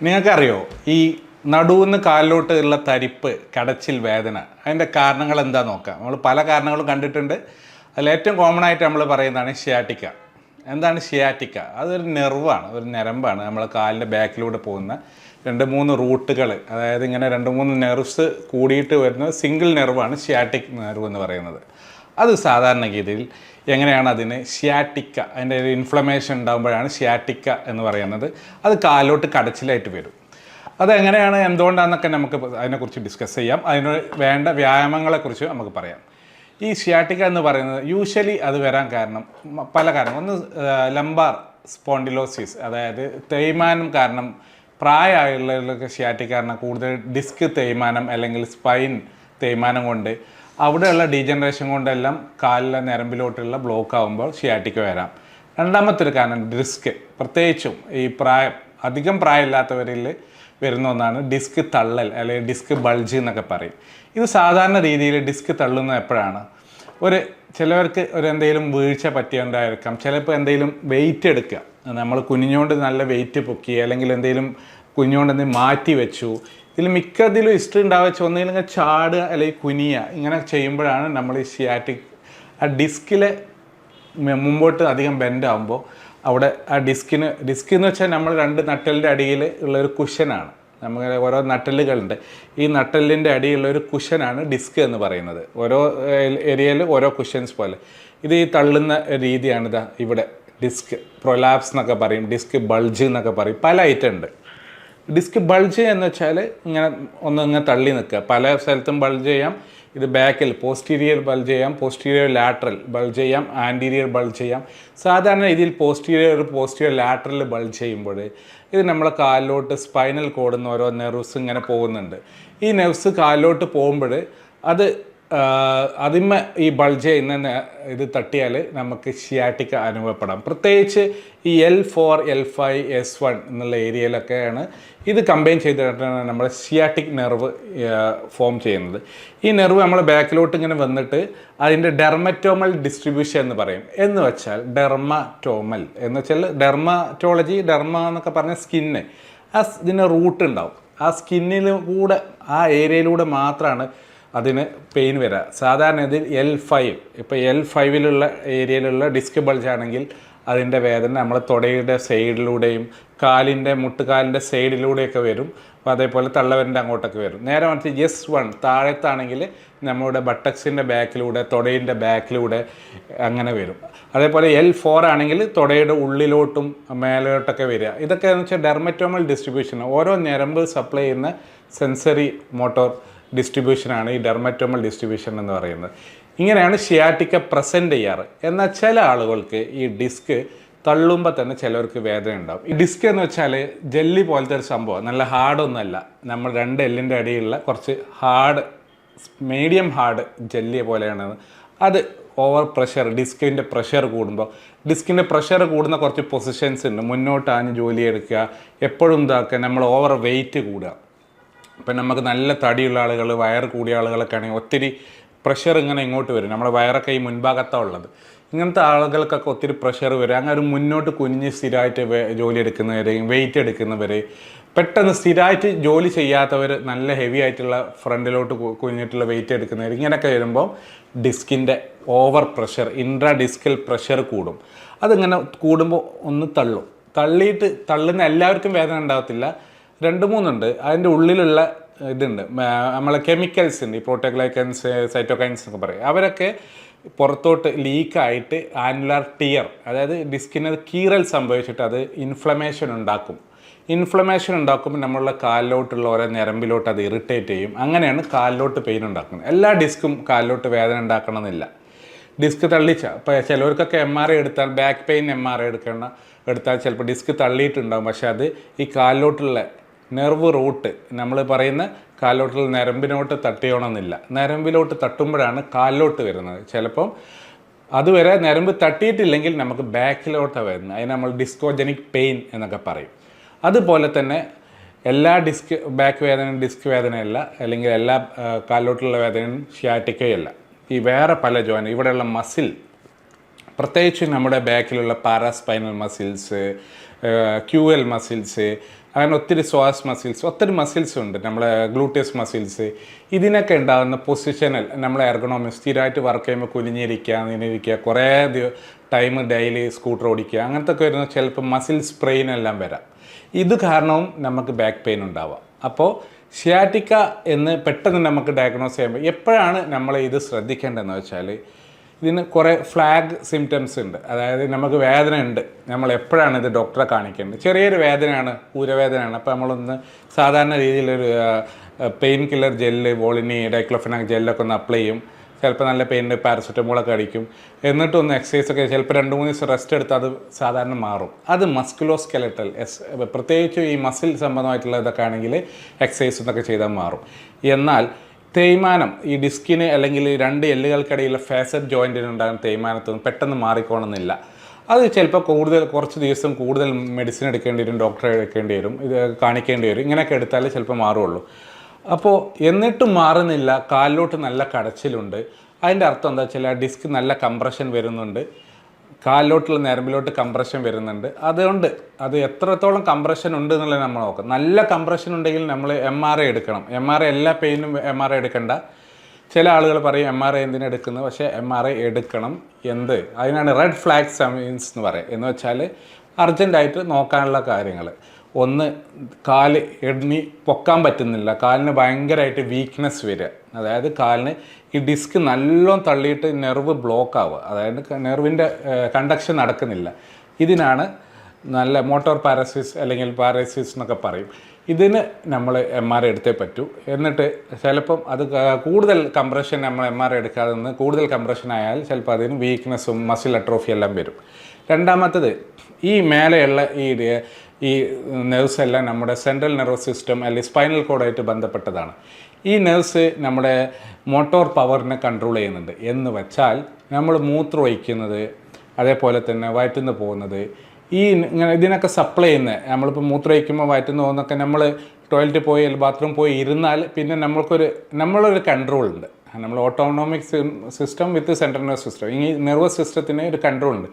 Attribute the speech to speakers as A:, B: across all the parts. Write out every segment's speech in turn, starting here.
A: നിങ്ങൾക്കറിയോ ഈ നടുവിന്ന് കാലിലോട്ട് ഉള്ള തരിപ്പ്, കടച്ചിൽ, വേദന, അതിൻ്റെ കാരണങ്ങൾ എന്താ നോക്കാം. നമ്മൾ പല കാരണങ്ങളും കണ്ടിട്ടുണ്ട്. അതിൽ ഏറ്റവും കോമൺ ആയിട്ട് നമ്മൾ പറയുന്നതാണ് ഷിയാറ്റിക്ക. എന്താണ് ഷിയാറ്റിക്ക? അതൊരു നെർവാണ്, ഒരു ഞരമ്പാണ്. നമ്മൾ കാലിൻ്റെ ബാക്കിലൂടെ പോകുന്ന 2-3 റൂട്ടുകൾ, അതായത് ഇങ്ങനെ 2-3 നെർവ്സ് കൂടിയിട്ട് വരുന്ന സിംഗിൾ നെർവാണ് ഷിയാറ്റിക് നെർവ് എന്ന് പറയുന്നത്. അത് സാധാരണഗതിയിൽ എങ്ങനെയാണ് അതിന് ഷിയാറ്റിക്ക, അതിൻ്റെ ഒരു ഇൻഫ്ലമേഷൻ ഉണ്ടാകുമ്പോഴാണ് ഷിയാറ്റിക്ക എന്ന് പറയുന്നത്. അത് കാലിലോട്ട് കടച്ചിലായിട്ട് വരും. അതെങ്ങനെയാണ്, എന്തുകൊണ്ടാണെന്നൊക്കെ നമുക്ക് അതിനെക്കുറിച്ച് ഡിസ്കസ് ചെയ്യാം. അതിന് വേണ്ട വ്യായാമങ്ങളെക്കുറിച്ച് നമുക്ക് പറയാം. ഈ ഷിയാറ്റിക്ക എന്ന് പറയുന്നത് യൂഷ്വലി അത് വരാൻ കാരണം പല കാരണം. ഒന്ന് ലംബാർ സ്പോണ്ടിലോസിസ്, അതായത് തേയ്മാനം കാരണം. പ്രായമായുള്ളവർക്ക് ഷിയാറ്റിക്ക കാരണം കൂടുതൽ ഡിസ്ക് തേയ്മാനം അല്ലെങ്കിൽ സ്പൈൻ തേയ്മാനം കൊണ്ട് അവിടെയുള്ള ഡീജനറേഷൻ കൊണ്ടെല്ലാം കാലിലെ ഞരമ്പിലോട്ടുള്ള ബ്ലോക്ക് ആകുമ്പോൾ ഷിയാറ്റിക്ക വരാം. രണ്ടാമത്തെ ഒരു കാരണം ഡിസ്ക്, പ്രത്യേകിച്ചും ഈ അധികം പ്രായമില്ലാത്തവരിൽ വരുന്ന ഒന്നാണ് ഡിസ്ക് തള്ളൽ അല്ലെങ്കിൽ ഡിസ്ക് ബൾജ് എന്നൊക്കെ പറയും. ഇത് സാധാരണ രീതിയിൽ ഡിസ്ക് തള്ളുന്നത് എപ്പോഴാണ്? ചിലവർക്ക് എന്തെങ്കിലും വീഴ്ച പറ്റിയുണ്ടായിരിക്കാം. ചിലപ്പോൾ എന്തെങ്കിലും വെയിറ്റ് എടുക്കുക, നമ്മൾ കുനിഞ്ഞുകൊണ്ട് നല്ല വെയിറ്റ് പൊക്കി, അല്ലെങ്കിൽ എന്തെങ്കിലും കുനിഞ്ഞുകൊണ്ട് എന്തെങ്കിലും മാറ്റി വെച്ചു. ഇതിൽ മിക്കതിലും ഹിസ്റ്ററി ഉണ്ടാവുക ഒന്നെങ്കിലും ചാടുക അല്ലെങ്കിൽ കുനിയുക, ഇങ്ങനെ ചെയ്യുമ്പോഴാണ് നമ്മൾ ഈ ഷിയാറ്റിക് ആ ഡിസ്കിലെ മുമ്പോട്ട് അധികം ബെൻഡ് ആകുമ്പോൾ അവിടെ ആ ഡിസ്ക് എന്ന് വെച്ചാൽ നമ്മൾ 2 നട്ടലിൻ്റെ അടിയിൽ ഉള്ളൊരു കുഷനാണ്. നമുക്ക് ഓരോ നട്ടലുകളുണ്ട്. ഈ നട്ടലിൻ്റെ അടിയിലുള്ള ഒരു കുഷനാണ് ഡിസ്ക് എന്ന് പറയുന്നത്. ഓരോ ഏരിയയിൽ ഓരോ കുഷൻസ് പോലെ. ഇത് ഈ തള്ളുന്ന രീതിയാണ് ഇവിടെ ഡിസ്ക് പ്രൊലാപ്സ് എന്നൊക്കെ പറയും, ഡിസ്ക് ബൾജ് എന്നൊക്കെ പറയും. പല ഐറ്റം ഉണ്ട്. ഡിസ്ക് ബൾജ് എന്ന് വെച്ചാൽ ഇങ്ങനെ തള്ളി നിൽക്കുക. പല സ്ഥലത്തും ബൾജ് ചെയ്യാം. ഇത് ബാക്കിൽ പോസ്റ്റീരിയർ ബൾജ് ചെയ്യാം, പോസ്റ്റീരിയർ ലാറ്ററൽ ബൾജ് ചെയ്യാം, ആൻറ്റീരിയർ ബൾജ് ചെയ്യാം. സാധാരണ ഇതിൽ പോസ്റ്റീരിയർ ലാറ്ററൽ ബൾജ് ചെയ്യുമ്പോൾ ഇത് നമ്മളെ കാലിലോട്ട് സ്പൈനൽ കോഡെന്ന് ഓരോ നെർവ്സ് ഇങ്ങനെ പോകുന്നുണ്ട്. ഈ നെർവ്സ് കാലിലോട്ട് പോകുമ്പോൾ അതിന്മേ ഈ ബൾജ് ചെയ്യുന്ന ഇത് തട്ടിയാൽ നമുക്ക് ഷിയാറ്റിക്ക അനുഭവപ്പെടാം. പ്രത്യേകിച്ച് ഈ L4, L5, S1 എന്നുള്ള ഏരിയയിലൊക്കെയാണ് ഇത് കമ്പൈൻ ചെയ്തിട്ടാണ് നമ്മുടെ ഷിയാറ്റിക് നെർവ് ഫോം ചെയ്യുന്നത്. ഈ നെർവ് നമ്മൾ ബാക്കിലോട്ട് ഇങ്ങനെ വന്നിട്ട് അതിൻ്റെ ഡെർമറ്റോമൽ ഡിസ്ട്രിബ്യൂഷൻ എന്ന് പറയും. എന്ന് വെച്ചാൽ ഡെർമറ്റോമൽ എന്ന് വെച്ചാൽ ഡെർമറ്റോളജി, ഡെർമ എന്നൊക്കെ പറഞ്ഞ സ്കിന്ന്, ഇതിന് റൂട്ട് ഉണ്ടാവും. ആ സ്കിന്നിലൂടെ ആ ഏരിയയിലൂടെ മാത്രമാണ് അതിന് പെയിൻ വരിക. സാധാരണ ഇതിൽ L5, ഇപ്പോൾ L5 ഏരിയയിലുള്ള ഡിസ്ക് ബൾജ് ആണെങ്കിൽ അതിൻ്റെ വേദന നമ്മൾ തുടയുടെ സൈഡിലൂടെയും മുട്ടുകാലിൻ്റെ സൈഡിലൂടെയൊക്കെ വരും. അപ്പോൾ അതേപോലെ തള്ളവരൻ്റെ അങ്ങോട്ടൊക്കെ വരും. നേരെ മറിച്ച് S1 താഴത്താണെങ്കിൽ നമ്മുടെ ബട്ടക്സിൻ്റെ ബാക്കിലൂടെ, തുടയുടെ ബാക്കിലൂടെ അങ്ങനെ വരും. അതേപോലെ L4 ആണെങ്കിൽ തുടയുടെ ഉള്ളിലോട്ടും മേലോട്ടൊക്കെ വരിക. ഇതൊക്കെ എന്ന് വെച്ചാൽ ഡെർമറ്റോമൽ ഡിസ്ട്രിബ്യൂഷൻ. ഓരോ ഞരമ്പ് സപ്ലൈ ചെയ്യുന്ന സെൻസറി മോട്ടോർ ഡിസ്ട്രിബ്യൂഷനാണ് ഈ ഡെർമറ്റോമൽ ഡിസ്ട്രിബ്യൂഷൻ എന്ന് പറയുന്നത്. ഇങ്ങനെയാണ് ഷിയാറ്റിക്ക പ്രസൻറ്റ് ചെയ്യാറ്. എന്നാൽ ചില ആളുകൾക്ക് ഈ ഡിസ്ക് തള്ളുമ്പോൾ തന്നെ ചിലവർക്ക് വേദന ഉണ്ടാവും. ഈ ഡിസ്ക് എന്ന് വെച്ചാൽ ജെല്ലി പോലത്തെ ഒരു സംഭവം, നല്ല ഹാർഡൊന്നുമല്ല. നമ്മൾ 2 എല്ലിൻ്റെ അടിയിലുള്ള കുറച്ച് മീഡിയം ഹാർഡ് ജെല്ലി പോലെയാണ്. അത് ഓവർ പ്രഷർ, ഡിസ്കിൻ്റെ പ്രഷർ കൂടുമ്പോൾ, ഡിസ്കിൻ്റെ പ്രഷർ കൂടുന്ന കുറച്ച് പൊസിഷൻസ് ഉണ്ട്. മുന്നോട്ടാഞ്ഞ് ജോലി എടുക്കുക, എപ്പോഴും നമ്മൾ ഓവർ വെയിറ്റ് കൂടുക. ഇപ്പം നമുക്ക് നല്ല തടിയുള്ള ആളുകൾ, വയർ കൂടിയ ആളുകളൊക്കെ ആണെങ്കിൽ ഒത്തിരി പ്രഷർ ഇങ്ങനെ ഇങ്ങോട്ട് വരും. നമ്മുടെ വയറൊക്കെ ഈ മുൻഭാഗത്താണ് ഉള്ളത്. ഇങ്ങനത്തെ ആളുകൾക്കൊക്കെ ഒത്തിരി പ്രഷർ വരും. അങ്ങനെ ഒരു മുന്നോട്ട് കുനിഞ്ഞ് സ്ഥിരമായിട്ട് ജോലി എടുക്കുന്നവരെയും വെയിറ്റ് എടുക്കുന്നവർ, പെട്ടെന്ന് സ്ഥിരമായിട്ട് ജോലി ചെയ്യാത്തവർ, നല്ല ഹെവി ആയിട്ടുള്ള ഫ്രണ്ടിലോട്ട് കുനിഞ്ഞിട്ടുള്ള വെയിറ്റ് എടുക്കുന്നവർ, ഇങ്ങനെയൊക്കെ വരുമ്പോൾ ഡിസ്കിൻ്റെ over pressure, intra discal pressure കൂടും. അതിങ്ങനെ കൂടുമ്പോൾ ഒന്ന് തള്ളുന്ന എല്ലാവർക്കും വേദന ഉണ്ടാകത്തില്ല. 2-3 ഉണ്ട്. അതിൻ്റെ ഉള്ളിലുള്ള ഇതുണ്ട്, നമ്മളെ കെമിക്കൽസ് ഉണ്ട്, ഈ പ്രോട്ടോഗ്ലൈക്കൻസ്, സൈറ്റോകൈൻസ് എന്നൊക്കെ പറയും. അവരൊക്കെ പുറത്തോട്ട് ലീക്കായിട്ട് ആനുലാർ ടിയർ, അതായത് ഡിസ്കിന് കീറൽ സംഭവിച്ചിട്ട് അത് ഇൻഫ്ലമേഷൻ ഉണ്ടാക്കുമ്പോൾ നമ്മളുടെ കാലിലോട്ടുള്ള ഓരോ ഞരമ്പിലോട്ട് അത് ഇറിറ്റേറ്റ് ചെയ്യും. അങ്ങനെയാണ് കാലിലോട്ട് പെയിൻ ഉണ്ടാക്കുന്നത്. എല്ലാ ഡിസ്കും കാലിലോട്ട് വേദന ഉണ്ടാക്കണമെന്നില്ല. ഡിസ്ക് തള്ളിച്ച ഇപ്പോൾ ചിലവർക്കൊക്കെ MRI എടുത്താൽ, ബാക്ക് പെയിൻ MRI എടുത്താൽ ചിലപ്പോൾ ഡിസ്ക് തള്ളിയിട്ടുണ്ടാകും. പക്ഷേ അത് ഈ കാലിലോട്ടുള്ള നെർവ് റൂട്ട്, നമ്മൾ പറയുന്ന കാലിലോട്ടുള്ള ഞരമ്പിനോട്ട് തട്ടിയോണമെന്നില്ല. ഞരമ്പിലോട്ട് തട്ടുമ്പോഴാണ് കാലിലോട്ട് വരുന്നത്. ചിലപ്പം അതുവരെ ഞരമ്പ് തട്ടിയിട്ടില്ലെങ്കിൽ നമുക്ക് ബാക്കിലോട്ടാണ് വരുന്നത്. അതിന് നമ്മൾ ഡിസ്കോജനിക് പെയിൻ എന്നൊക്കെ പറയും. അതുപോലെ തന്നെ എല്ലാ ബാക്ക് വേദനയും ഡിസ്ക് വേദനയല്ല, അല്ലെങ്കിൽ എല്ലാ കാലിലോട്ടുള്ള വേദനയും ഷിയാറ്റിക്കയല്ല. ഈ വേറെ പല ജോയിൻ, ഇവിടെയുള്ള മസിൽ, പ്രത്യേകിച്ച് നമ്മുടെ ബാക്കിലുള്ള പാരാസ്പൈനൽ മസിൽസ്, QL മസിൽസ്, അങ്ങനെ ഒത്തിരി സ്വാസ് മസിൽസ്, ഒത്തിരി മസിൽസ് ഉണ്ട്, നമ്മളെ ഗ്ലൂട്ടിയസ് മസിൽസ്. ഇതിനൊക്കെ ഉണ്ടാകുന്ന പൊസിഷനൽ നമ്മളെ എർഗണോമി സ്ഥിരമായിട്ട് വർക്ക് ചെയ്യുമ്പോൾ കുനിഞ്ഞിരിക്കുക, നിന്നിരിക്കുക, കുറേ ടൈം ഡെയിലി സ്കൂട്ടർ ഓടിക്കുക, അങ്ങനത്തെ ഒക്കെ വരുന്ന ചിലപ്പോൾ മസിൽ സ്പ്രെയിൻ എല്ലാം വരാം. ഇത് കാരണവും നമുക്ക് ബാക്ക് പെയിൻ ഉണ്ടാവാം. അപ്പോൾ ഷിയാറ്റിക്ക എന്ന് പെട്ടെന്ന് നമുക്ക് ഡയഗ്നോസ് ചെയ്യുമ്പോൾ എപ്പോഴാണ് നമ്മൾ ഇത് ശ്രദ്ധിക്കേണ്ടതെന്ന് വെച്ചാൽ, ഇതിന് കുറേ ഫ്ലാഗ് സിംറ്റംസ് ഉണ്ട്. അതായത് നമുക്ക് വേദന ഉണ്ട്, നമ്മൾ എപ്പോഴാണ് ഇത് ഡോക്ടറെ കാണിക്കേണ്ടത്? ചെറിയൊരു വേദനയാണ്, ഊരവേദനയാണ്, അപ്പോൾ നമ്മളൊന്ന് സാധാരണ രീതിയിലൊരു പെയിൻ കില്ലർ ജെല്ല്, വോളിനി, ഡൈക്ലോഫെനാക് ജെല്ലൊക്കെ ഒന്ന് അപ്ലൈ ചെയ്യും. ചിലപ്പോൾ നല്ല പെയിൻ്റെ പാരസെറ്റമോളൊക്കെ അടിക്കും. എന്നിട്ടൊന്ന് എക്സസൈസൊക്കെ ചിലപ്പോൾ 2-3 ദിവസം റെസ്റ്റ് എടുത്ത് അത് സാധാരണ മാറും. അത് മസ്കുലോസ്കെലറ്റൽ, പ്രത്യേകിച്ച് ഈ മസിൽ സംബന്ധമായിട്ടുള്ള ഇതൊക്കെ ആണെങ്കിൽ എക്സസൈസ് എന്നൊക്കെ ചെയ്താൽ മാറും. എന്നാൽ തേയ്മാനം, ഈ ഡിസ്കിന് അല്ലെങ്കിൽ 2 എല്ലുകൾക്കിടയിലുള്ള ഫാസറ്റ് ജോയിൻറ്റിനുണ്ടാകുന്ന തേയ്മാനത്തൊന്നും പെട്ടെന്ന് മാറിക്കോണമെന്നില്ല. അത് ചിലപ്പോൾ കുറച്ച് ദിവസം കൂടുതൽ മെഡിസിൻ എടുക്കേണ്ടി വരും, ഡോക്ടറെ എടുക്കേണ്ടി വരും, ഇത് കാണിക്കേണ്ടി വരും. ഇങ്ങനെയൊക്കെ എടുത്താലേ ചിലപ്പോൾ മാറുള്ളൂ. അപ്പോൾ എന്നിട്ടും മാറുന്നില്ല, കാലിലോട്ട് നല്ല കടച്ചിലുണ്ട്. അതിൻ്റെ അർത്ഥം എന്താ വെച്ചാൽ ആ ഡിസ്ക് നല്ല കംപ്രഷൻ വരുന്നുണ്ട്, കാലിലോട്ടുള്ള ഞരമ്പിലോട്ട് കംപ്രഷൻ വരുന്നുണ്ട്. അതുകൊണ്ട് അത് എത്രത്തോളം കംപ്രഷൻ ഉണ്ട് എന്നുള്ളത് നമ്മൾ നോക്കാം. നല്ല കംപ്രഷൻ ഉണ്ടെങ്കിൽ നമ്മൾ MRI എടുക്കണം. MRI എല്ലാ പെയിനും MRI എടുക്കണ്ട. ചില ആളുകൾ പറയും MRI എന്തിനെടുക്കുന്നത്, പക്ഷേ MRI എടുക്കണം. അതിനാണ് റെഡ് ഫ്ലാഗ് സൈൻസ് എന്ന് പറയും. എന്ന് വെച്ചാൽ അർജൻറ്റായിട്ട് നോക്കാനുള്ള കാര്യങ്ങൾ. ഒന്ന്, കാല് എണ്ണി പൊക്കാൻ പറ്റുന്നില്ല, കാലിന് ഭയങ്കരമായിട്ട് വീക്ക്നെസ് വരിക. അതായത് കാലിന് ഈ ഡിസ്ക് നല്ലോണം തള്ളിയിട്ട് നെർവ് ബ്ലോക്ക് ആവുക, അതായത് നെർവിൻ്റെ കണ്ടക്ഷൻ നടക്കുന്നില്ല. ഇതിനാണ് നല്ല മോട്ടോർ പാരസിസ് അല്ലെങ്കിൽ പാരസിസ് എന്നൊക്കെ പറയും. ഇതിന് നമ്മൾ MRI എടുത്തേ പറ്റൂ. എന്നിട്ട് ചിലപ്പം അത് കൂടുതൽ കംപ്രഷൻ നമ്മൾ MRI എടുക്കാതെ നിന്ന് കൂടുതൽ കംപ്രഷൻ ആയാൽ ചിലപ്പോൾ അതിന് വീക്ക്നെസ്സും മസിൽ അട്രോഫി എല്ലാം വരും. രണ്ടാമത്തത്, ഈ മേലെയുള്ള ഈ നെർവ്സ് എല്ലാം നമ്മുടെ സെൻട്രൽ നെർവസ് സിസ്റ്റം അല്ലെങ്കിൽ സ്പൈനൽ കോഡായിട്ട് ബന്ധപ്പെട്ടതാണ്. ഈ നെർവ്സ് നമ്മുടെ മോട്ടോർ പവറിനെ കൺട്രോൾ ചെയ്യുന്നുണ്ട്. എന്ന് വെച്ചാൽ നമ്മൾ മൂത്രം ഒഴിക്കുന്നത്, അതേപോലെ തന്നെ വയറ്റിന്ന് പോകുന്നത്, ഇതിനൊക്കെ സപ്ലൈ ചെയ്യുന്നത്. നമ്മളിപ്പോൾ മൂത്രം ഒഴിക്കുമ്പോൾ വയറ്റിന്ന് പോകുന്നതൊക്കെ നമ്മൾ ടോയ്ലറ്റിൽ പോയി അല്ലെങ്കിൽ ബാത്റൂം പോയി ഇരുന്നാൽ പിന്നെ നമ്മളൊരു കൺട്രോൾ ഉണ്ട്. നമ്മൾ ഓട്ടോണോമിക് സിസ്റ്റം വിത്ത് സെൻട്രൽ നെർവസ് സിസ്റ്റം, ഈ നെർവസ് സിസ്റ്റത്തിന് ഒരു കൺട്രോൾ ഉണ്ട്.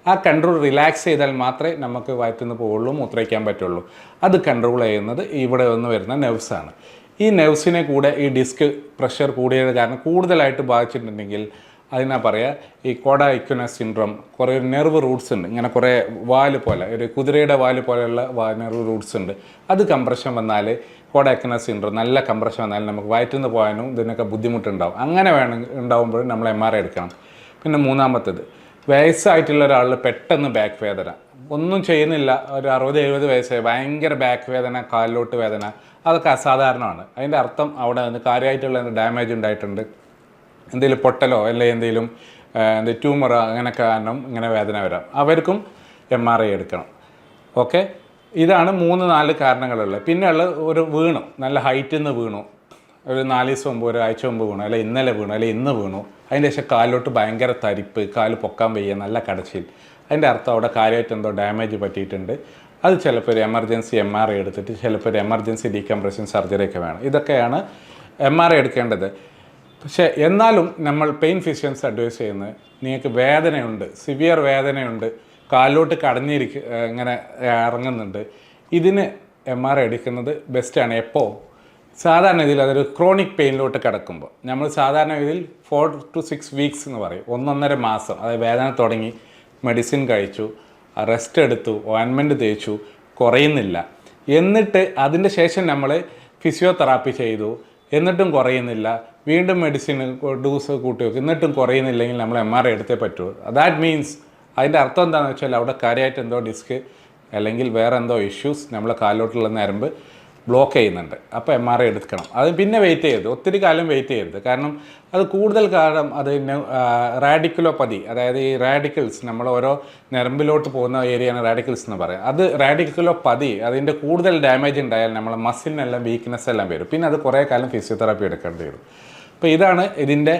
A: ആ കൺട്രോൾ റിലാക്സ് ചെയ്താൽ മാത്രമേ നമുക്ക് വയറ്റിന്ന് പോവുള്ളൂ, മൂത്രയിക്കാൻ പറ്റുള്ളൂ. അത് കൺട്രോൾ ചെയ്യുന്നത് ഇവിടെ നിന്ന് വരുന്ന നെർവ്സാണ്. ഈ നെർവ്സിനെ കൂടെ ഈ ഡിസ്ക് പ്രഷർ കൂടിയത് കാരണം കൂടുതലായിട്ട് ബാധിച്ചിട്ടുണ്ടെങ്കിൽ അതിനാ പറയുക ഈ കോഡ ഇക്വനസ് സിൻഡ്രോം. കുറേ നെർവ് റൂട്ട്സ് ഉണ്ട്, ഇങ്ങനെ കുറേ വാല് പോലെ, ഒരു കുതിരയുടെ വാല് പോലെയുള്ള നെർവ് റൂട്ട്സ് ഉണ്ട്. അത് കംപ്രഷൻ വന്നാൽ കോഡ ഇക്വനസ് സിൻഡ്രോം, നല്ല കംപ്രഷൻ വന്നാൽ നമുക്ക് വയറ്റിന്ന് പോകാനും ഇതിനൊക്കെ ബുദ്ധിമുട്ടുണ്ടാവും. അങ്ങനെ ഉണ്ടാകുമ്പോഴും നമ്മൾ MRI എടുക്കണം. പിന്നെ മൂന്നാമത്തേത്, വയസ്സായിട്ടുള്ള ഒരാളിൽ പെട്ടെന്ന് ബാക്ക് വേദന, ഒന്നും ചെയ്യുന്നില്ല, ഒരു 60-70 വയസ്സായി ഭയങ്കര ബാക്ക് വേദന, കാലിലോട്ട് വേദന, അതൊക്കെ അസാധാരണമാണ്. അതിൻ്റെ അർത്ഥം അവിടെ കാര്യമായിട്ടുള്ള ഡാമേജ് ഉണ്ടായിട്ടുണ്ട്, എന്തെങ്കിലും പൊട്ടലോ അല്ലെങ്കിൽ എന്തെങ്കിലും ട്യൂമറോ അങ്ങനെ കാരണം ഇങ്ങനെ വേദന വരാം. അവർക്കും MRI എടുക്കണം. ഓക്കെ, ഇതാണ് 3-4 കാരണങ്ങളുള്ളത്. പിന്നെ ഉള്ള വീണു, നല്ല ഹൈറ്റിൽ നിന്ന് വീണു, ഒരു 4 ദിവസം മുമ്പ്, ഒരാഴ്ച മുമ്പ് വീണു, അല്ലെങ്കിൽ ഇന്നലെ വീണു, അല്ലെങ്കിൽ ഇന്ന് വീണു, അതിൻ്റെ ശേഷം കാലിലോട്ട് ഭയങ്കര തരിപ്പ്, കാല് പൊക്കാൻ വയ്യ, നല്ല കടച്ചിൽ. അതിൻ്റെ അർത്ഥം അവിടെ കാര്യമായിട്ട് എന്തോ ഡാമേജ് പറ്റിയിട്ടുണ്ട്. അത് ചിലപ്പോൾ ഒരു എമർജൻസി MRI എടുത്തിട്ട് ചിലപ്പോൾ ഒരു എമർജൻസി ഡീകംപ്രഷൻ സർജറി ഒക്കെ വേണം. ഇതൊക്കെയാണ് MRI എടുക്കേണ്ടത്. പക്ഷേ എന്നാലും നമ്മൾ പെയിൻ ഫിസിഷ്യൻസ് അഡ്വൈസ് ചെയ്യുന്നത്, നിങ്ങൾക്ക് വേദനയുണ്ട്, സിവിയർ വേദനയുണ്ട്, കാലിലോട്ട് ഇങ്ങനെ ഇറങ്ങുന്നുണ്ട്, ഇതിന് MRI എടുക്കുന്നത് ബെസ്റ്റാണ്. എപ്പോൾ? സാധാരണ ഇതിൽ അതൊരു ക്രോണിക് പെയിനിലോട്ട് കിടക്കുമ്പോൾ. നമ്മൾ സാധാരണ ഇതിൽ 4 to 6 വീക്സ് എന്ന് പറയും, 1-1.5 മാസം. അതായത് വേദന തുടങ്ങി, മെഡിസിൻ കഴിച്ചു, റെസ്റ്റ് എടുത്തു, ഓയിൻമെൻറ്റ് തേച്ചു, കുറയുന്നില്ല. എന്നിട്ട് അതിൻ്റെ ശേഷം നമ്മൾ ഫിസിയോതെറാപ്പി ചെയ്തു, എന്നിട്ടും കുറയുന്നില്ല, വീണ്ടും മെഡിസിൻ ഡോസ് കൂട്ടി വെക്കും, എന്നിട്ടും കുറയുന്നില്ലെങ്കിൽ നമ്മൾ MRI എടുത്തേ പറ്റൂ. ദാറ്റ് മീൻസ് അതിൻ്റെ അർത്ഥം എന്താണെന്ന് വെച്ചാൽ അവിടെ കാര്യമായിട്ട് എന്തോ ഡിസ്ക് അല്ലെങ്കിൽ വേറെ എന്തോ ഇഷ്യൂസ് നമ്മളെ കാലിലോട്ടുള്ള ഞരമ്പ് ബ്ലോക്ക് ചെയ്യുന്നുണ്ട്. അപ്പോൾ MRI എടുക്കണം. അത് പിന്നെ വെയിറ്റ് ചെയ്യരുത്, ഒത്തിരി കാലം വെയിറ്റ് ചെയ്യരുത്. കാരണം അത് കൂടുതൽ കാലം അത് റാഡിക്കുലോപ്പതി, അതായത് ഈ റാഡിക്കിൾസ്, നമ്മൾ ഓരോ ഞരമ്പിലോട്ട് പോകുന്ന ഏരിയയാണ് റാഡിക്കിൾസ് എന്ന് പറയുക. അത് റാഡിക്കുലോപ്പതി, അതിൻ്റെ കൂടുതൽ ഡാമേജ് ഉണ്ടായാൽ നമ്മളെ മസിലിനെല്ലാം വീക്ക്നെസ് എല്ലാം വരും. പിന്നെ അത് കുറേ കാലം ഫിസിയോതെറാപ്പി എടുക്കേണ്ടി വരും. അപ്പോൾ ഇതാണ് ഇതിൻ്റെ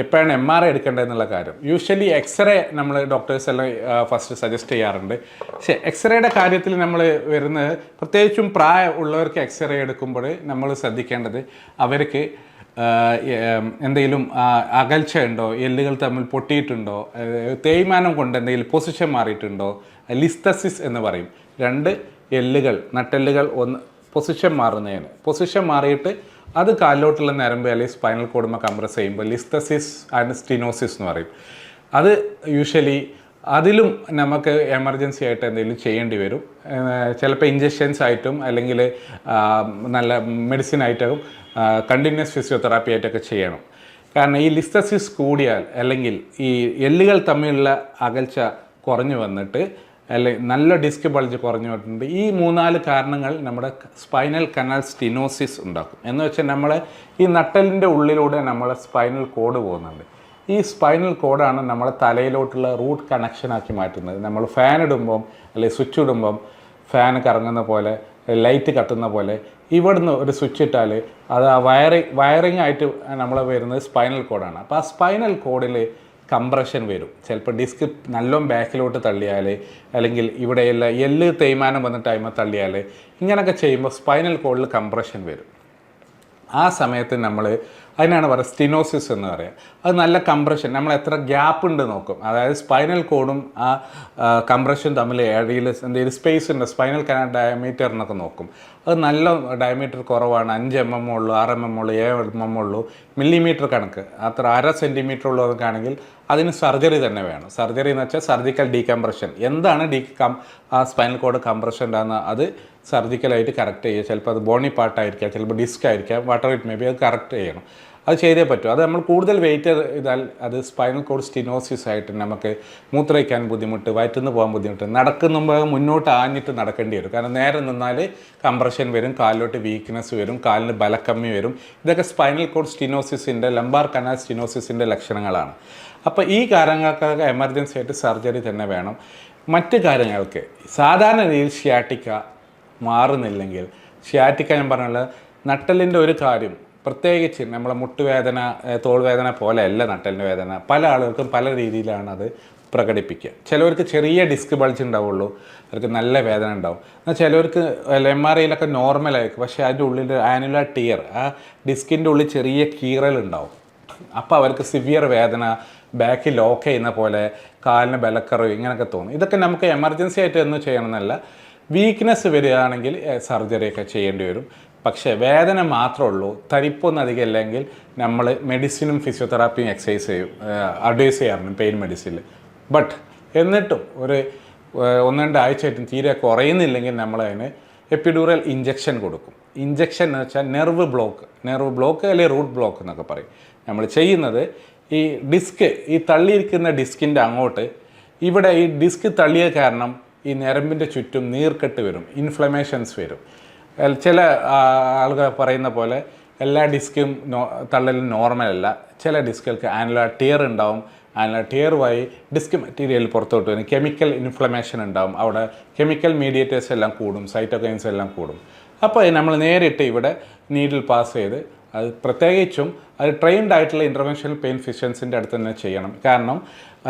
A: എപ്പോഴാണ് MRI എടുക്കേണ്ടതെന്നുള്ള കാര്യം. യൂഷ്വലി എക്സ്റേ നമ്മൾ ഡോക്ടേഴ്സ് എല്ലാം ഫസ്റ്റ് സജസ്റ്റ് ചെയ്യാറുണ്ട്. പക്ഷേ എക്സ്റേയുടെ കാര്യത്തിൽ നമ്മൾ വരുന്നത്, പ്രത്യേകിച്ചും പ്രായമുള്ളവർക്ക് എക്സ്റേ എടുക്കുമ്പോൾ നമ്മൾ ശ്രദ്ധിക്കേണ്ടത് അവർക്ക് എന്തെങ്കിലും അകൽച്ച ഉണ്ടോ, എല്ലുകൾ തമ്മിൽ പൊട്ടിയിട്ടുണ്ടോ, തേയ്മാനം കൊണ്ട് എന്തെങ്കിലും പൊസിഷൻ മാറിയിട്ടുണ്ടോ, ലിസ്തസിസ് എന്ന് പറയും. 2 നട്ടെല്ലുകൾ ഒന്ന് പൊസിഷൻ മാറിയിട്ട് അത് കാലിലോട്ടുള്ള നരമ്പ് അല്ലെങ്കിൽ സ്പൈനൽ കോഡുമ്പോൾ കംപ്രസ് ചെയ്യുമ്പോൾ ലിസ്തസിസ് ആൻഡ് സ്റ്റിനോസിസ് എന്ന് പറയും. അത് യൂഷ്വലി അതിലും നമുക്ക് എമർജൻസി ആയിട്ട് എന്തെങ്കിലും ചെയ്യേണ്ടി വരും. ചിലപ്പോൾ ഇഞ്ചക്ഷൻസ് ആയിട്ടും അല്ലെങ്കിൽ നല്ല മെഡിസിൻ ആയിട്ടും കണ്ടിന്യൂസ് ഫിസിയോതെറാപ്പി ആയിട്ടൊക്കെ ചെയ്യണം. കാരണം ഈ ലിസ്തസിസ് കൂടിയാൽ അല്ലെങ്കിൽ ഈ എല്ലുകൾ തമ്മിലുള്ള അകൽച്ച കുറഞ്ഞു വന്നിട്ട് അല്ലെങ്കിൽ നല്ല ഡിസ്ക് ബൾജ് കുറഞ്ഞു വന്നിട്ടുണ്ട്, ഈ 3-4 കാരണങ്ങൾ നമ്മുടെ സ്പൈനൽ കനാൽ സ്റ്റിനോസിസ് ഉണ്ടാക്കും. എന്ന് വെച്ചാൽ നമ്മളെ ഈ നട്ടലിൻ്റെ ഉള്ളിലൂടെ നമ്മളെ സ്പൈനൽ കോഡ് പോകുന്നുണ്ട്. ഈ സ്പൈനൽ കോഡാണ് നമ്മളെ തലയിലോട്ടുള്ള റൂട്ട് കണക്ഷനാക്കി മാറ്റുന്നത്. നമ്മൾ ഫാൻ ഇടുമ്പം അല്ലെങ്കിൽ സ്വിച്ച് ഇടുമ്പം ഫാൻ കറങ്ങുന്ന പോലെ, ലൈറ്റ് കത്തുന്ന പോലെ ഇവിടുന്ന് ഒരു സ്വിച്ച് ഇട്ടാൽ അത് ആ വയറിങ് ആയിട്ട് നമ്മൾ വരുന്നത് സ്പൈനൽ കോഡാണ്. അപ്പോൾ ആ സ്പൈനൽ കോഡിൽ കംപ്രഷൻ വരും. ചിലപ്പോൾ ഡിസ്ക് നല്ലോണം ബാക്കിലോട്ട് തള്ളിയാൽ അല്ലെങ്കിൽ ഇവിടെയുള്ള എല്ല് തേയ്മാനം വന്നിട്ട് അതിന്മേൽ തള്ളിയാൽ ഇങ്ങനെയൊക്കെ ചെയ്യുമ്പോൾ സ്പൈനൽ കോഡിൽ കംപ്രഷൻ വരും. ആ സമയത്ത് നമ്മൾ അതിനാണ് പറയുക സ്റ്റിനോസിസ് എന്ന് പറയുക. അത് നല്ല കംപ്രഷൻ, നമ്മൾ എത്ര ഗ്യാപ്പ് ഉണ്ട് നോക്കും. അതായത് സ്പൈനൽ കോഡും ആ കംപ്രഷൻ തമ്മിൽ ഇടയിൽ എന്തെങ്കിലും സ്പേസ് ഉണ്ട്, സ്പൈനൽ കനാൽ ഡയമീറ്റർ എന്നൊക്കെ നോക്കും. അത് നല്ല ഡയമീറ്റർ കുറവാണ്, 5 mm ഉള്ളൂ, 6 mm ഉള്ളൂ, 7 mm ഉള്ളൂ, മില്ലിമീറ്റർ കണക്ക് അത്ര 1/2 സെൻറ്റിമീറ്റർ ഉള്ളതൊക്കെ ആണെങ്കിൽ അതിന് സർജറി തന്നെ വേണം. സർജറി എന്ന് വെച്ചാൽ സർജിക്കൽ ഡീകംപ്രഷൻ. എന്താണ് ആ സ്പൈനൽ കോഡ് കംപ്രഷൻ ഉണ്ടാകുന്ന അത് സർജിക്കലായിട്ട് കറക്റ്റ് ചെയ്യുക. ചിലപ്പോൾ അത് ബോണി പാർട്ടായിരിക്കാം, ചിലപ്പോൾ ഡിസ്ക് ആയിരിക്കാം, വാട്ടർ ഇറ്റ് മേ ബി, അത് കറക്റ്റ് ചെയ്യണം. അത് ചെയ്തേ പറ്റും. അത് നമ്മൾ കൂടുതൽ വെയിറ്റ് ചെയ്താൽ അത് സ്പൈനൽ കോഡ് സ്റ്റിനോസിസ് ആയിട്ട് നമുക്ക് മൂത്രയിക്കാൻ ബുദ്ധിമുട്ട്, വയറ്റുന്ന് പോകാൻ ബുദ്ധിമുട്ട്, നടക്കുമ്പോൾ മുന്നോട്ട് ആഞ്ഞിട്ട് നടക്കേണ്ടി വരും. കാരണം നേരെ നിന്നാൽ കംപ്രഷൻ വരും, കാലിലോട്ട് വീക്ക്നെസ് വരും, കാലിന് ബലക്കമ്മി വരും. ഇതൊക്കെ സ്പൈനൽ കോഡ് സ്റ്റിനോസിസിൻ്റെ, ലംബാർ കനാൽ സ്റ്റിനോസിസിൻ്റെ ലക്ഷണങ്ങളാണ്. അപ്പോൾ ഈ കാര്യങ്ങൾക്കൊക്കെ എമർജൻസി ആയിട്ട് സർജറി തന്നെ വേണം. മറ്റ് കാര്യങ്ങൾക്ക് സാധാരണ രീതിയിൽ ഷിയാറ്റിക്ക മാറുന്നില്ലെങ്കിൽ, ഷിയാറ്റിക്ക ഞാൻ പറഞ്ഞുള്ള നട്ടലിൻ്റെ ഒരു കാര്യം പ്രത്യേകിച്ച് നമ്മളെ മുട്ടുവേദന, തോൾവേദന പോലെയല്ല നട്ടലിൻ്റെ വേദന. പല ആളുകൾക്കും പല രീതിയിലാണ് അത് പ്രകടിപ്പിക്കുക. ചിലവർക്ക് ചെറിയ ഡിസ്ക് ബൾജ് ഉണ്ടാവുള്ളൂ, അവർക്ക് നല്ല വേദന ഉണ്ടാവും. എന്നാൽ ചിലവർക്ക് MRIയിലൊക്കെ നോർമലായിരിക്കും, പക്ഷേ അതിൻ്റെ ഉള്ളിൽ ആനുലാർ ടിയർ, ആ ഡിസ്കിൻ്റെ ഉള്ളിൽ ചെറിയ കീറലുണ്ടാവും. അപ്പോൾ അവർക്ക് സിവിയർ വേദന, ബാക്ക് ലോക്ക് ചെയ്യുന്ന പോലെ, കാലിന് ബലക്കറവ് ഇങ്ങനെയൊക്കെ തോന്നും. ഇതൊക്കെ നമുക്ക് എമർജൻസി ആയിട്ട് ഒന്നും ചെയ്യണമെന്നല്ല. വീക്ക്നെസ് വരികയാണെങ്കിൽ സർജറിയൊക്കെ ചെയ്യേണ്ടി വരും. പക്ഷേ വേദന മാത്രമേ ഉള്ളൂ, തരിപ്പൊന്നും അധികം ഇല്ലെങ്കിൽ നമ്മൾ മെഡിസിനും ഫിസിയോതെറാപ്പിയും അഡ്വൈസ് ചെയ്യാറുണ്ട് പെയിൻ മെഡിസിനിൽ. ബട്ട് എന്നിട്ടും ഒരു 1-2 ആഴ്ചയായിട്ടും തീരെ കുറയുന്നില്ലെങ്കിൽ നമ്മളതിന് എപ്പിഡ്യൂറൽ ഇഞ്ചക്ഷൻ കൊടുക്കും. ഇഞ്ചക്ഷൻ എന്ന് വെച്ചാൽ നെർവ് ബ്ലോക്ക് അല്ലെങ്കിൽ റൂട്ട് ബ്ലോക്ക് എന്നൊക്കെ പറയും. നമ്മൾ ചെയ്യുന്നത് ഈ ഡിസ്ക്, ഈ തള്ളിയിരിക്കുന്ന ഡിസ്കിൻ്റെ അങ്ങോട്ട്, ഇവിടെ ഈ ഡിസ്ക് തള്ളിയ കാരണം ഈ ഞരമ്പിൻ്റെ ചുറ്റും നീർക്കെട്ട് വരും, ഇൻഫ്ലമേഷൻസ് വരും. ചില ആളുകൾ പറയുന്ന പോലെ എല്ലാ ഡിസ്കും തള്ളലും നോർമലല്ല. ചില ഡിസ്കുകൾക്ക് ആനുലാർ ടിയർ ഉണ്ടാവും. ആനുലാർ ടിയർ വഴി ഡിസ്ക് മെറ്റീരിയൽ പുറത്തോട്ട് വരും, കെമിക്കൽ ഇൻഫ്ലമേഷൻ ഉണ്ടാവും. അവിടെ കെമിക്കൽ മീഡിയേറ്റേഴ്സ് എല്ലാം കൂടും, സൈറ്റോകൈൻസ് എല്ലാം കൂടും. അപ്പോൾ നമ്മൾ നേരിട്ട് ഇവിടെ നീഡിൽ പാസ് ചെയ്ത്, അത് പ്രത്യേകിച്ചും അത് ട്രെയിൻഡ് ആയിട്ടുള്ള ഇൻ്റർവെൻഷണൽ പെയിൻ ഫിസിഷ്യൻസിൻ്റെ അടുത്ത് തന്നെ ചെയ്യണം. കാരണം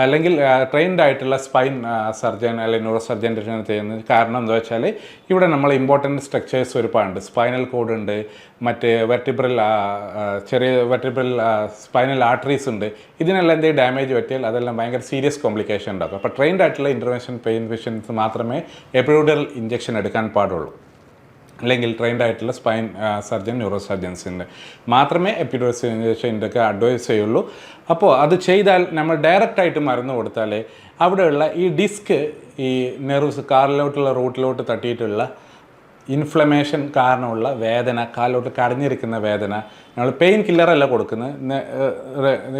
A: അല്ലെങ്കിൽ ട്രെയിൻഡ് ആയിട്ടുള്ള സ്പൈൻ സർജൻ അല്ലെങ്കിൽ ന്യൂറോ സർജൻ്റെ ചെയ്യുന്നത്. കാരണം എന്താ വെച്ചാൽ ഇവിടെ നമ്മൾ ഇമ്പോർട്ടൻറ്റ് സ്ട്രക്ചേഴ്സ് ഒരുപാടുണ്ട്. സ്പൈനൽ കോഡ് ഉണ്ട്, മറ്റ് വെർട്ടിബ്രൽ സ്പൈനൽ ആർട്ടറീസ് ഉണ്ട്. ഇതിനെല്ലാം എന്തെങ്കിലും ഡാമേജ് പറ്റിയാൽ അതെല്ലാം ഭയങ്കര സീരിയസ് കോംപ്ലിക്കേഷൻ ഉണ്ടാക്കും. അപ്പോൾ ട്രെയിൻഡ് ആയിട്ടുള്ള ഇൻ്റർവെൻഷൻ പെയിൻ ഫിസിഷ്യൻസ് മാത്രമേ എപ്പിഡ്യൂറൽ ഇഞ്ചക്ഷൻ എടുക്കാൻ പാടുള്ളൂ. അല്ലെങ്കിൽ ട്രെയിൻഡ് ആയിട്ടുള്ള സ്പൈൻ സർജൻ, ന്യൂറോ സർജൻസിൻ്റെ മാത്രമേ എപ്പിഡ്യൂറൽ ഇഞ്ചക്ഷൻ്റെയൊക്കെ അഡ്വൈസ് ചെയ്യുള്ളൂ. അപ്പോൾ അത് ചെയ്താൽ നമ്മൾ ഡയറക്റ്റായിട്ട് മരുന്ന് കൊടുത്താൽ അവിടെയുള്ള ഈ ഡിസ്ക്, ഈ നെർവ്സ്, കാലിലോട്ടുള്ള റൂട്ടിലോട്ട് തട്ടിയിട്ടുള്ള ഇൻഫ്ലമേഷൻ കാരണമുള്ള വേദന, കാലിലോട്ട് കടഞ്ഞിരിക്കുന്ന വേദന, നമ്മൾ പെയിൻ കില്ലറല്ല കൊടുക്കുന്നത്.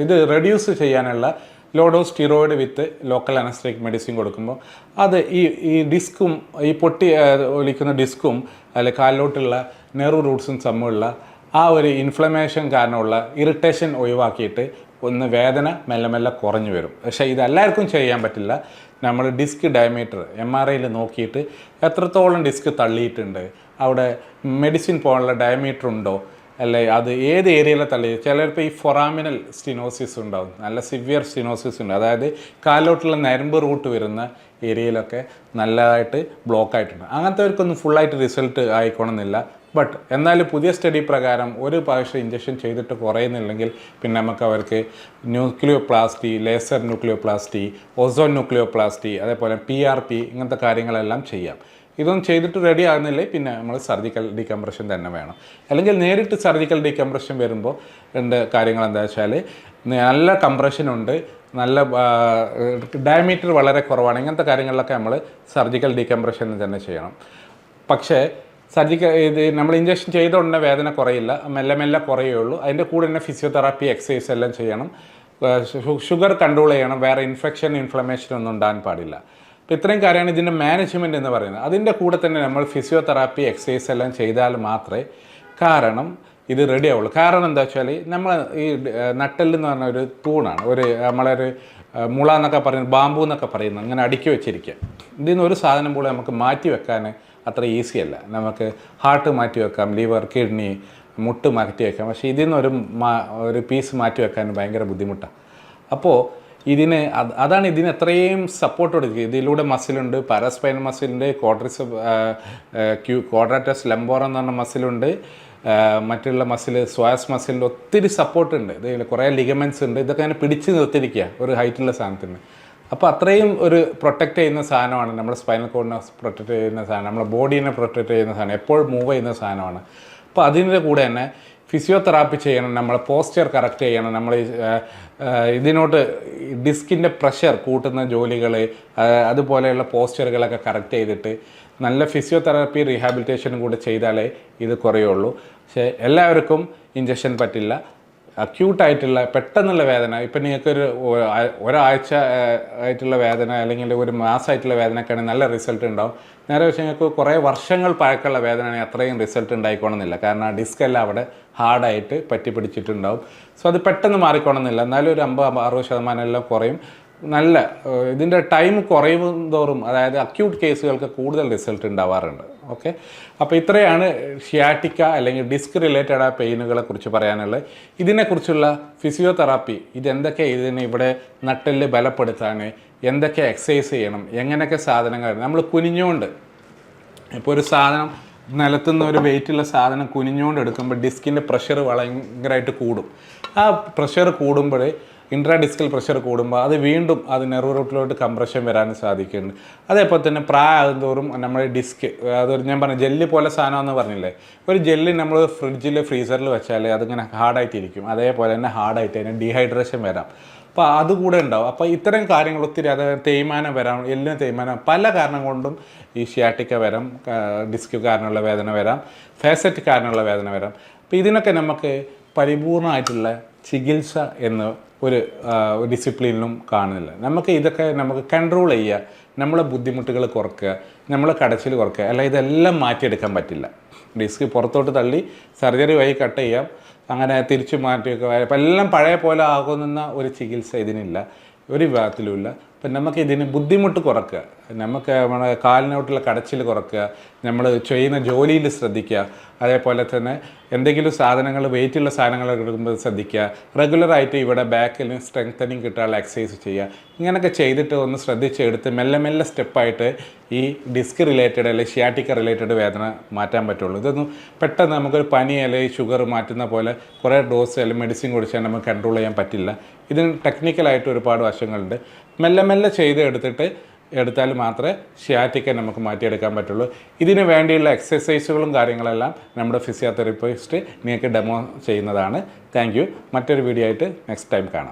A: ഇത് റെഡ്യൂസ് ചെയ്യാനുള്ള ലോ ഡോസ് സ്റ്റിറോയിഡ് വിത്ത് ലോക്കൽ അനസ്തെറ്റിക് മെഡിസിൻ കൊടുക്കുമ്പോൾ അത് ഈ ഡിസ്കും, ഈ ഒലിക്കുന്ന ഡിസ്കും അല്ലെങ്കിൽ കാലിലോട്ടുള്ള നെർവ് റൂട്ട്സും തമ്മിലുള്ള ആ ഒരു ഇൻഫ്ലമേഷൻ കാരണമുള്ള ഇറിറ്റേഷൻ ഒഴിവാക്കിയിട്ട് ഒന്ന് വേദന മെല്ലെ മെല്ലെ കുറഞ്ഞു വരും. പക്ഷേ ഇതെല്ലാവർക്കും ചെയ്യാൻ പറ്റില്ല. നമ്മൾ ഡിസ്ക് ഡയമീറ്റർ MRIയിൽ നോക്കിയിട്ട് എത്രത്തോളം ഡിസ്ക് തള്ളിയിട്ടുണ്ട്, അവിടെ മെഡിസിൻ പോകാനുള്ള ഡയമീറ്റർ ഉണ്ടോ, അല്ലെ അത് ഏത് ഏരിയയിലെ തള്ളി. ചിലപ്പോൾ ഈ ഫൊറാമിനൽ സ്റ്റിനോസിസ് ഉണ്ടാവും, നല്ല സിവിയർ സ്റ്റിനോസിസ് ഉണ്ട്. അതായത് കാലിലോട്ടുള്ള നരമ്പ് റൂട്ട് വരുന്ന ഏരിയയിലൊക്കെ നല്ലതായിട്ട് ബ്ലോക്ക് ആയിട്ടുണ്ട്. അങ്ങനത്തെവർക്കൊന്നും ഫുള്ളായിട്ട് റിസൾട്ട് ആയിക്കോണമെന്നില്ല. ബട്ട് എന്നാലും പുതിയ സ്റ്റഡി പ്രകാരം ഒരു പ്രാവശ്യം ഇഞ്ചക്ഷൻ ചെയ്തിട്ട് കുറയുന്നില്ലെങ്കിൽ പിന്നെ നമുക്ക് അവർക്ക് ന്യൂക്ലിയോപ്ലാസ്റ്റി, ലേസർ ന്യൂക്ലിയോപ്ലാസ്റ്റി, ഓസോൺ ന്യൂക്ലിയോപ്ലാസ്റ്റി, അതേപോലെ PRP ഇങ്ങനത്തെ കാര്യങ്ങളെല്ലാം ചെയ്യാം. ഇതൊന്നും ചെയ്തിട്ട് റെഡി ആകുന്നില്ലേ പിന്നെ നമ്മൾ സർജിക്കൽ ഡീകംപ്രഷൻ തന്നെ വേണം. അല്ലെങ്കിൽ നേരിട്ട് സർജിക്കൽ ഡീകംപ്രഷൻ വരുമ്പോൾ രണ്ട് കാര്യങ്ങൾ എന്താ വെച്ചാൽ നല്ല കംപ്രഷനുണ്ട്, നല്ല ഡയമീറ്റർ വളരെ കുറവാണ്, ഇങ്ങനത്തെ കാര്യങ്ങളിലൊക്കെ നമ്മൾ സർജിക്കൽ ഡീകംപ്രഷൻ തന്നെ ചെയ്യണം. പക്ഷേ ഇത് നമ്മൾ ഇഞ്ചക്ഷൻ ചെയ്ത ഉടനെ വേദന കുറയില്ല, മെല്ലെ മെല്ലെ കുറയുള്ളൂ. അതിൻ്റെ കൂടെ തന്നെ ഫിസിയോതെറാപ്പി എക്സസൈസ് എല്ലാം ചെയ്യണം, ഷുഗർ കൺട്രോൾ ചെയ്യണം, വേറെ ഇൻഫ്ലമേഷൻ ഒന്നും ഉണ്ടാകാൻ പാടില്ല. അപ്പോൾ ഇത്രയും കാര്യമാണ് ഇതിൻ്റെ മാനേജ്മെൻറ്റ് എന്ന് പറയുന്നത്. അതിൻ്റെ കൂടെ തന്നെ നമ്മൾ ഫിസിയോതെറാപ്പി എക്സസൈസ് എല്ലാം ചെയ്താൽ മാത്രമേ കാരണം ഇത് റെഡി ആവുള്ളൂ. കാരണം എന്താ വെച്ചാൽ നമ്മൾ ഈ നട്ടെല്ല് എന്ന് പറഞ്ഞ ഒരു തൂണാണ്, നമ്മളൊരു മുള എന്നൊക്കെ പറയുന്നത്, ബാമ്പു എന്നൊക്കെ പറയുന്നത്, അങ്ങനെ അടുക്കി വെച്ചിരിക്കുക. ഇതിൽ നിന്ന് ഒരു സാധനം പോലും നമുക്ക് മാറ്റി വെക്കാൻ അത്ര ഈസി അല്ല. നമുക്ക് ഹാർട്ട് മാറ്റി വെക്കാം, ലിവർ, കിഡ്നി, മുട്ട് മാറ്റി വെക്കാം, പക്ഷേ ഇതിൽ നിന്ന് ഒരു പീസ് മാറ്റി വെക്കാൻ ഭയങ്കര ബുദ്ധിമുട്ടാണ്. അപ്പോൾ അതാണ് ഇതിന് എത്രയും സപ്പോർട്ട് കൊടുക്കുക. ഇതിലൂടെ മസിലുണ്ട്, പാരാസ്പൈനൽ മസിലുണ്ട്, ക്വാഡ്രാറ്റസ് ലംബോറ എന്ന് പറഞ്ഞ മസിലുണ്ട്, മറ്റുള്ള സ്വാസ് മസിലിൻ്റെ ഒത്തിരി സപ്പോർട്ടുണ്ട്. ഇതിൽ കുറേ ലിഗമെൻറ്റ്സ് ഉണ്ട്. ഇതൊക്കെ അങ്ങനെ പിടിച്ച് നിർത്തിയിരിക്കുക ഒരു ഹൈറ്റുള്ള സാധനത്തിന്. അപ്പോൾ അത്രയും ഒരു പ്രൊട്ടക്റ്റ് ചെയ്യുന്ന സാധനമാണ് നമ്മുടെ സ്പൈനൽ കോഡിനെ പ്രൊട്ടക്റ്റ് ചെയ്യുന്ന സാധനം, നമ്മുടെ ബോഡീനെ പ്രൊട്ടക്റ്റ് ചെയ്യുന്ന സാധനം, എപ്പോഴും മൂവ് ചെയ്യുന്ന സാധനമാണ്. അപ്പോൾ അതിൻ്റെ കൂടെ തന്നെ ഫിസിയോതെറാപ്പി ചെയ്യണം, നമ്മൾ പോസ്ചർ കറക്റ്റ് ചെയ്യണം, നമ്മൾ ഇതിനോട്ട് ഡിസ്കിൻ്റെ പ്രഷർ കൂട്ടുന്ന ജോലികൾ, അതുപോലെയുള്ള പോസ്ചറുകളൊക്കെ കറക്റ്റ് ചെയ്തിട്ട് നല്ല ഫിസിയോതെറാപ്പി റീഹാബിലിറ്റേഷനും കൂടെ ചെയ്താലേ ഇത് കുറയുള്ളൂ. പക്ഷേ എല്ലാവർക്കും ഇഞ്ചക്ഷൻ പറ്റില്ല. അക്യൂട്ടായിട്ടുള്ള പെട്ടെന്നുള്ള വേദന, ഇപ്പം നിങ്ങൾക്കൊരു ഒരാഴ്ച ആയിട്ടുള്ള വേദന അല്ലെങ്കിൽ ഒരു മാസമായിട്ടുള്ള വേദനയൊക്കെയാണെങ്കിൽ നല്ല റിസൾട്ട് ഉണ്ടാവും. നേരെ വെച്ച് നിങ്ങൾക്ക് കുറേ വർഷങ്ങൾ പഴക്കമുള്ള വേദനയാണെങ്കിൽ അത്രയും റിസൾട്ട് ഉണ്ടായിക്കോണമെന്നില്ല. കാരണം ആ ഡിസ്ക് എല്ലാം അവിടെ ഹാർഡായിട്ട് പറ്റി പിടിച്ചിട്ടുണ്ടാവും. സോ അത് പെട്ടെന്ന് മാറിക്കോണമെന്നില്ല. എന്നാലും ഒരു 50-60% എല്ലാം കുറയും. നല്ല ഇതിൻ്റെ ടൈം കുറയും തോറും, അതായത് അക്യൂട്ട് കേസുകൾക്ക് കൂടുതൽ റിസൾട്ട് ഉണ്ടാവാറുണ്ട്. ഓക്കെ, അപ്പോൾ ഇത്രയാണ് ഷിയാറ്റിക്ക അല്ലെങ്കിൽ ഡിസ്ക് റിലേറ്റഡ് ആ പെയിനുകളെ കുറിച്ച് പറയാനുള്ളത്. ഇതിനെക്കുറിച്ചുള്ള ഫിസിയോതെറാപ്പി, ഇതിനെ ഇവിടെ നട്ടെല്ല് ബലപ്പെടുത്താൻ എന്തൊക്കെ എക്സസൈസ് ചെയ്യണം, എങ്ങനെയൊക്കെ സാധനങ്ങൾ നമ്മൾ കുനിഞ്ഞുകൊണ്ട്, ഇപ്പോൾ ഒരു സാധനം നിലത്തുനിന്ന് ഒരു വെയിറ്റുള്ള സാധനം കുനിഞ്ഞുകൊണ്ട് എടുക്കുമ്പോൾ ഡിസ്കിൻ്റെ പ്രഷർ ഭയങ്കരമായിട്ട് കൂടും. ആ പ്രഷർ കൂടുമ്പോൾ ഇൻട്രാ ഡിസ്കൽ പ്രഷർ കൂടുമ്പോൾ അത് വീണ്ടും നെർവ് റൂട്ടിലോട്ട് കംപ്രഷൻ വരാനും സാധിക്കുന്നുണ്ട്. അതേപോലെ തന്നെ പ്രായം തോറും നമ്മുടെ ഡിസ്ക്, അതൊരു ഞാൻ പറഞ്ഞ ജെല്ല് പോലെ സാധനമെന്ന് പറഞ്ഞില്ലേ, ഒരു ജെല്ല് നമ്മൾ ഫ്രീസറിൽ വെച്ചാൽ അതിങ്ങനെ ഹാർഡായിട്ടിരിക്കും. അതേപോലെ തന്നെ ഹാർഡായിട്ട് അതിന് ഡീഹൈഡ്രേഷൻ വരാം. അപ്പോൾ അതുകൂടെ ഉണ്ടാവും. അപ്പോൾ ഇത്തരം കാര്യങ്ങൾ ഒത്തിരി, അതായത് തേയ്മാനം വരാം, എല്ലാം തേയ്മാനം, പല കാരണം കൊണ്ടും ഈ ഷിയാറ്റിക്ക വരാം, ഡിസ്ക് കാരണമുള്ള വേദന വരാം, ഫാസറ്റ് കാരണമുള്ള വേദന വരാം. അപ്പോൾ ഇതിനൊക്കെ നമുക്ക് പരിപൂർണമായിട്ടുള്ള ചികിത്സ എന്ന് ഒരു ഡിസിപ്ലിനിലും കാണുന്നില്ല. നമുക്ക് കൺട്രോൾ ചെയ്യുക, നമ്മളെ ബുദ്ധിമുട്ടുകൾ കുറയ്ക്കുക, നമ്മളെ കടച്ചിൽ കുറയ്ക്കുക, അല്ല ഇതെല്ലാം മാറ്റിയെടുക്കാൻ പറ്റില്ല. ഡിസ്ക് പുറത്തോട്ട് തള്ളി സർജറി വഴി കട്ട് ചെയ്യാം, അങ്ങനെ തിരിച്ചു മാറ്റിയൊക്കെ അപ്പം എല്ലാം പഴയ പോലെ ആകുന്ന ഒരു ചികിത്സ ഇതിനില്ല, ഒരു വിഭാഗത്തിലുമില്ല. അപ്പം നമുക്ക് ഇതിന് ബുദ്ധിമുട്ട് കുറയ്ക്കുക, നമുക്ക് നമ്മുടെ കാലിനോട്ടുള്ള കടച്ചിൽ കുറയ്ക്കുക, നമ്മൾ ചെയ്യുന്ന ജോലിയിൽ ശ്രദ്ധിക്കുക, അതേപോലെ തന്നെ എന്തെങ്കിലും സാധനങ്ങൾ വെയിറ്റുള്ള സാധനങ്ങൾ എടുക്കുമ്പോൾ ശ്രദ്ധിക്കുക, റെഗുലറായിട്ട് ഇവിടെ ബാക്കിൽ സ്ട്രെങ്തനിങ് കിട്ടാനുള്ള എക്സസൈസ് ചെയ്യുക. ഇങ്ങനെയൊക്കെ ചെയ്തിട്ട് ഒന്ന് ശ്രദ്ധിച്ചെടുത്ത് മെല്ലെ മെല്ലെ സ്റ്റെപ്പായിട്ട് ഈ ഡിസ്ക് റിലേറ്റഡ് അല്ലെങ്കിൽ ഷിയാറ്റിക്ക റിലേറ്റഡ് വേദന മാറ്റാൻ പറ്റുള്ളൂ. ഇതൊന്നും പെട്ടെന്ന് നമുക്കൊരു പനി അല്ലെങ്കിൽ ഷുഗർ മാറ്റുന്ന പോലെ കുറേ ഡോസ് അല്ലെങ്കിൽ മെഡിസിൻ കുടിച്ചാൽ നമുക്ക് കൺട്രോൾ ചെയ്യാൻ പറ്റില്ല. ഇതിന് ടെക്നിക്കലായിട്ട് ഒരുപാട് വശങ്ങളുണ്ട്. മെല്ലെ മെല്ലെ എടുത്താൽ മാത്രമേ ഷിയാറ്റിക്ക നമുക്ക് മാറ്റിയെടുക്കാൻ പറ്റുള്ളൂ. ഇതിന് വേണ്ടിയുള്ള എക്സസൈസുകളും കാര്യങ്ങളെല്ലാം നമ്മുടെ ഫിസിയോതെറാപ്പിസ്റ്റ് നിങ്ങൾക്ക് ഡെമോ ചെയ്യുന്നതാണ്. Thank you. മറ്റൊരു വീഡിയോ ആയിട്ട് നെക്സ്റ്റ് ടൈം കാണാം.